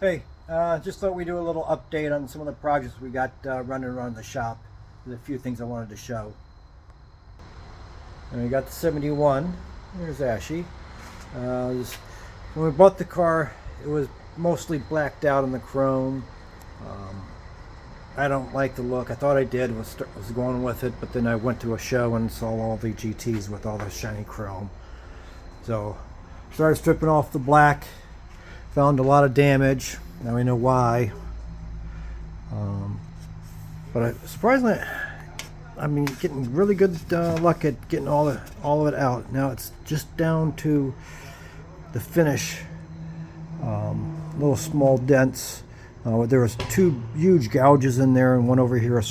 Hey, just thought we'd do a little update on some of the projects we got running around the shop. There's a few things I wanted to show. And we got the 71. There's Ashy. When we bought the car, it was mostly blacked out in the chrome. Um, I don't like the look. I thought I did, was going with it, but then I went to a show and saw all the GTs with all the shiny chrome. So, started stripping off the black. Found a lot of damage. Now we know why. But surprisingly, I mean, getting really good luck at getting all of it out. Now it's just down to the finish. Little small dents. There was two huge gouges in there, and one over here.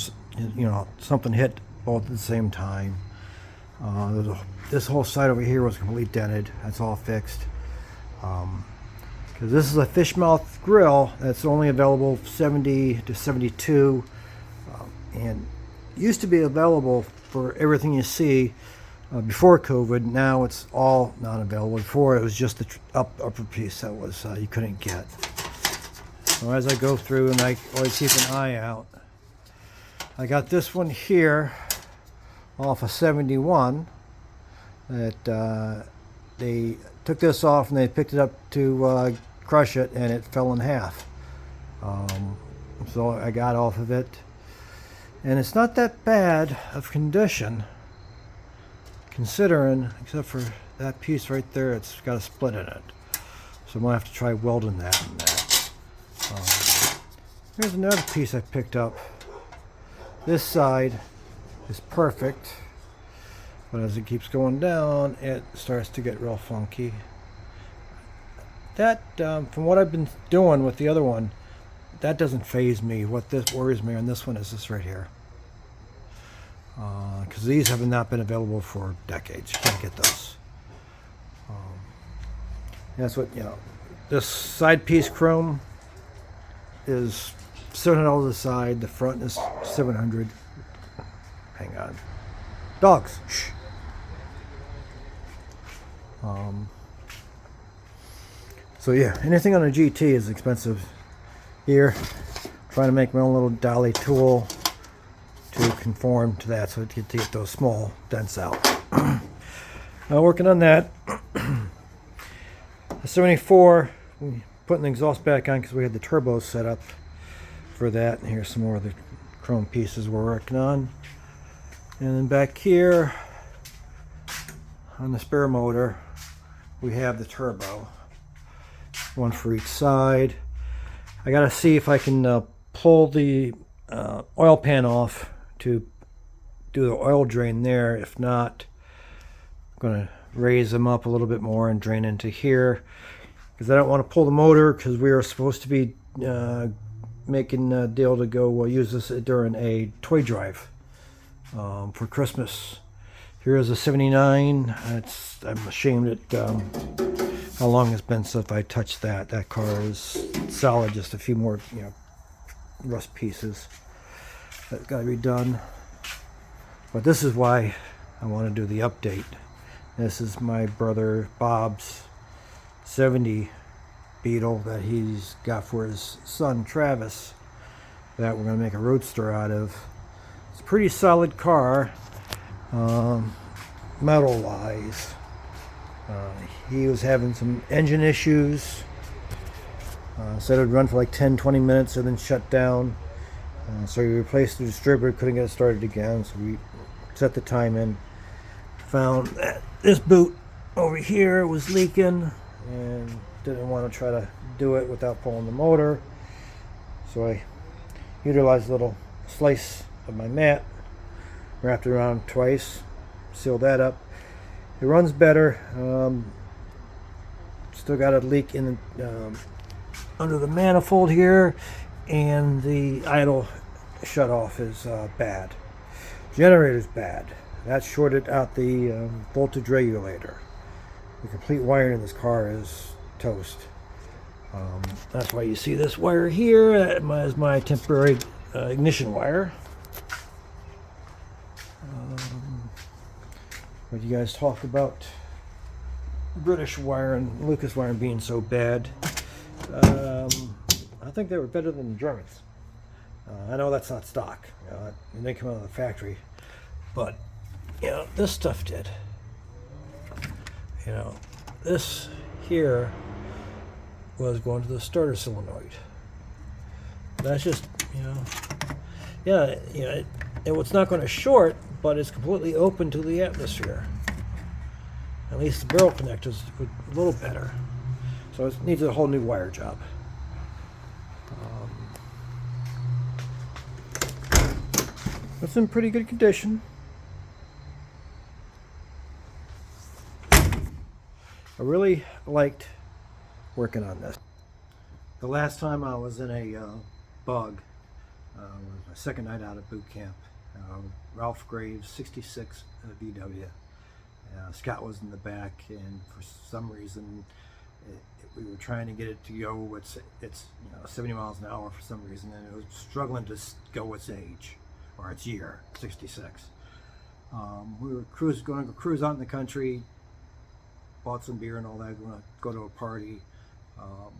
Something hit both at the same time. This whole side over here was completely dented. That's all fixed. Because this is a fish mouth grill that's only available 70 to 72, and used to be available for everything you see before COVID. Now it's all not available. Before it was just the upper piece that was you couldn't get. So as I go through, and I always keep an eye out, I got this one here off of 71 that they took this off and they picked it up to crush it, and it fell in half. So I got off of it, and it's not that bad of condition considering, except for that piece right there. It's got a split in it, so I'm gonna have to try welding that in there. Here's another piece I picked up. This side is perfect, but as it keeps going down, it starts to get real funky. That, from what I've been doing with the other one, that doesn't faze me. What this worries me on this one is this right here. Because these have not been available for decades. You can't get those. That's what, this side piece chrome is $700 a side. The front is $700. Hang on. Dogs. Shh. So yeah, anything on a GT is expensive. Here, trying to make my own little dolly tool to conform to that, so to get those small dents out. Working on that. The 74, putting the exhaust back on because we had the turbo set up for that. And here's some more of the chrome pieces we're working on. And then back here on the spare motor, we have the turbo. One for each side. I gotta see if I can pull the oil pan off to do the oil drain there. If not, I'm gonna raise them up a little bit more and drain into here, because I don't want to pull the motor, because we are supposed to be making a deal to go use this during a toy drive for Christmas. Here is a 79. I'm ashamed at how long it's been since I touched that. That car is solid, just a few more, rust pieces. That's got to be done. But this is why I want to do the update. This is my brother Bob's 70 Beetle that he's got for his son Travis, that we're going to make a roadster out of. It's a pretty solid car, metal wise. He was having some engine issues. Said it would run for like 10-20 minutes and then shut down. So we replaced the distributor, couldn't get it started again, so we set the time in. Found that this boot over here was leaking and didn't want to try to do it without pulling the motor. So I utilized a little slice of my mat, wrapped it around twice, sealed that up. It runs better. Still got a leak in under the manifold here, and the idle shutoff is bad. Generator's bad. That shorted out the voltage regulator. The complete wiring in this car is toast. That's why you see this wire here as my temporary ignition wire. But you guys talk about British wire and Lucas wire being so bad. I think they were better than the Germans. I know that's not stock. And they come out of the factory. But, this stuff did. This here was going to the starter solenoid. That's just, it's not going to short, but it's completely open to the atmosphere. At least the barrel connectors were a little better. So it needs a whole new wire job. It's in pretty good condition. I really liked working on this. The last time I was in a bug was my second night out of boot camp. Ralph Graves, 66 VW. Scott was in the back, and for some reason we were trying to get it to go. It's 70 miles an hour for some reason, and it was struggling to go its age or its year, 66. We were going to cruise out in the country. Bought some beer and all that. Going to go to a party, and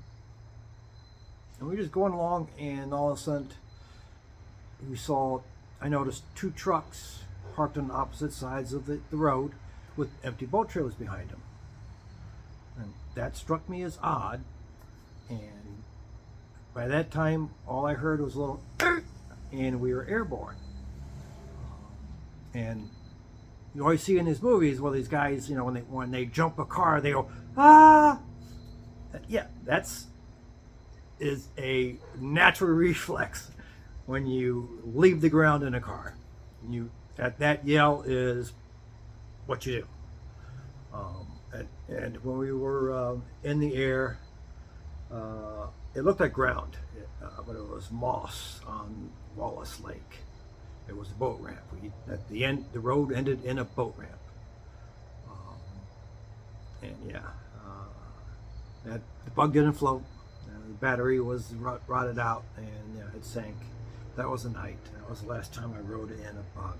we were just going along, and all of a sudden I noticed two trucks parked on opposite sides of the road with empty boat trailers behind them, and that struck me as odd. And by that time, all I heard was a little, and we were airborne. And you always see in these movies, well, these guys, when they jump a car, they go, ah! Yeah, is a natural reflex when you leave the ground in a car. That yell is what you do. And when we were in the air, it looked like ground, but it was moss on Wallace Lake. It was a boat ramp. At the end, the road ended in a boat ramp. The bug didn't float. The battery was rotted out, and it sank. That was the night. That was the last time I rode in a bug.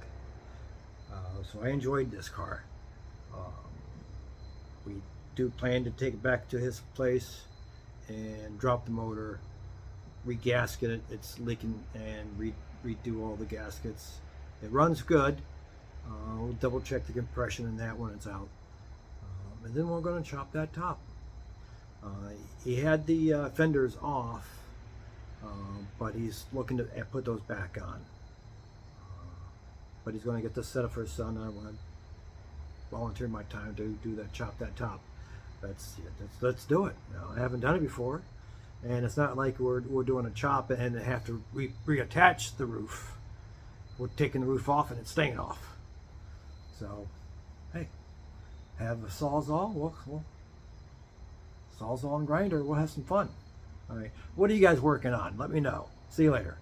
So I enjoyed this car. We do plan to take it back to his place and drop the motor, regasket it. It's leaking, and redo all the gaskets. It runs good. We'll double check the compression in that when it's out. And then we're going to chop that top. He had the fenders off, but he's looking to put those back on. But he's going to get this set up for his son. I want to volunteer my time to chop that top. Let's do it. I haven't done it before. And it's not like we're doing a chop and have to reattach the roof. We're taking the roof off and it's staying off. So, hey, have a Sawzall. We'll Sawzall and grinder. We'll have some fun. All right. What are you guys working on? Let me know. See you later.